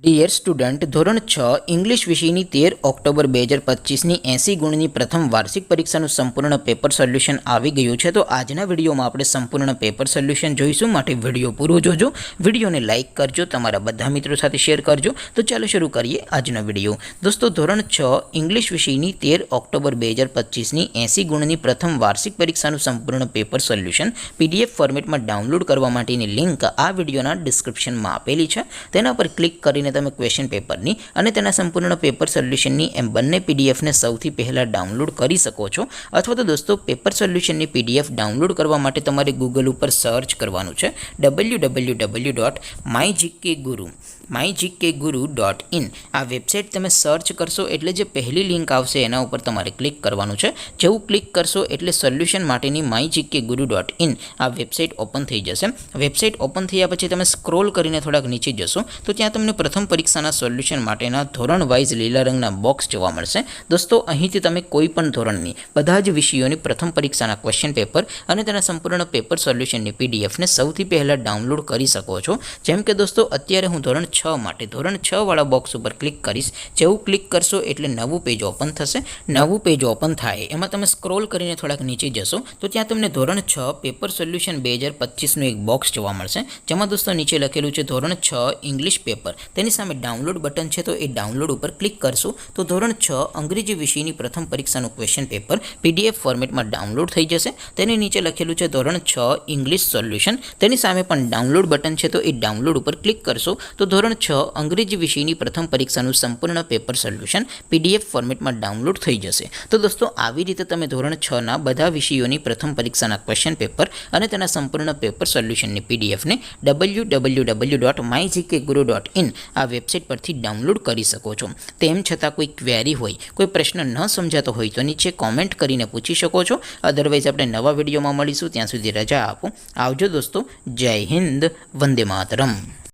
Dear student, ધોરણ 6 English વિષયની 13 October 2025ની 80 ગુણની પ્રથમ વાર્ષિક પરીક્ષાનું સંપૂર્ણ પેપર સોલ્યુશન આવી ગયું છે. તો આજના વિડીયોમાં આપણે સંપૂર્ણ પેપર સોલ્યુશન જોઈશું. માટે વિડીયો પૂરો જોજો, વિડીયોને લાઇક કરજો, તમારા બધા મિત્રો સાથે શેર કરજો. તો ચાલો શરૂ કરીએ આજનો વિડીયો. દોસ્તો, ધોરણ 6 ઇંગ્લિશ વિષયની 13 ઓક્ટોબર 2025ની 80 ગુણની પ્રથમ વાર્ષિક પરીક્ષાનું સંપૂર્ણ પેપર સોલ્યુશન PDF ફોર્મેટમાં ડાઉનલોડ કરવા માટેની લિંક આ વિડીયોના ડિસ્ક્રિપ્શનમાં આપેલી છે. તેના પર ક્લિક કરીને તમે ક્વેશ્ચન પેપરની અને તેના સંપૂર્ણ પેપર સોલ્યુશનની એમ બંને પીડીએફને સૌથી પહેલાં ડાઉનલોડ કરી શકો છો. અથવા તો દોસ્તો, પેપર સોલ્યુશનની PDF ડાઉનલોડ કરવા માટે તમારે ગૂગલ ઉપર સર્ચ કરવાનું છે www.mygkguru.in. આ વેબસાઇટ તમે સર્ચ કરશો એટલે જે પહેલી લિંક આવશે એના ઉપર તમારે ક્લિક કરવાનું છે. જેવું ક્લિક કરશો એટલે સોલ્યુશન માટેની mygkguru.in આ વેબસાઇટ ઓપન થઈ જશે. વેબસાઇટ ઓપન થયા પછી તમે સ્ક્રોલ કરીને થોડાક નીચે જશો તો ત્યાં તમને પ્રથમ પરીક્ષાના સોલ્યુશન માટેના ધોરણ વાઇઝ લીલા રંગના બોક્સ જોવા મળશે. દોસ્તો, અહીંથી તમે કોઈ પણ ધોરણની બધા જ વિષયોની પ્રથમ પરીક્ષાના ક્વેશ્ચન પેપર અને તેના સંપૂર્ણ પેપર સોલ્યુશનની PDFને સૌથી પહેલાં ડાઉનલોડ કરી શકો છો. જેમ કે દોસ્તો, અત્યારે હું ધોરણ 6 માટે ધોરણ 6 વાળા બોક્સ ઉપર ક્લિક કરીશ. જેવું ક્લિક કરશો એટલે નવું પેજ ઓપન થશે. નવું પેજ ઓપન થાય એમાં તમે સ્ક્રોલ કરીને થોડાક નીચે જશો તો ત્યાં તમને ધોરણ 6 પેપર સોલ્યુશન 2025નું એક બોક્સ જોવા મળશે. જેમાં દોસ્તો નીચે લખેલું છે ધોરણ 6 ઇંગ્લિશ પેપર. તેની સામે ડાઉનલોડ બટન છે, તો એ ડાઉનલોડ ઉપર ક્લિક કરશો તો ધોરણ 6 અંગ્રેજી વિષયની પ્રથમ પરીક્ષાનું ક્વેશ્ચન પેપર PDF ફોર્મેટમાં ડાઉનલોડ થઈ જશે. તેની નીચે લખેલું છે ધોરણ 6 ઇંગ્લિશ સોલ્યુશન. તેની સામે પણ ડાઉનલોડ બટન છે, તો એ ડાઉનલોડ ઉપર ક્લિક કરશો તો ધોરણ 6 અંગ્રેજી વિષયની પ્રથમ પરીક્ષાનું સંપૂર્ણ પેપર સોલ્યુશન PDF ફોર્મેટમાં ડાઉનલોડ થઈ જશે. તો દોસ્તો, આવી રીતે તમે ધોરણ 6ના બધા વિષયોની પ્રથમ પરીક્ષાના ક્વેશ્ચન પેપર અને તેના સંપૂર્ણ પેપર સોલ્યુશનની PDFને www.mygkguru.in આ વેબસાઇટ પરથી ડાઉનલોડ કરી શકો છો. તેમ છતાં કોઈ ક્વેરી હોય, કોઈ પ્રશ્ન ન સમજાતો હોય તો નીચે કોમેન્ટ કરીને પૂછી શકો છો. અદરવાઇઝ આપણે નવા વિડીયોમાં મળીશું. ત્યાં સુધી રજા આપો. આવજો દોસ્તો. જય હિન્દ. વંદે માતરમ.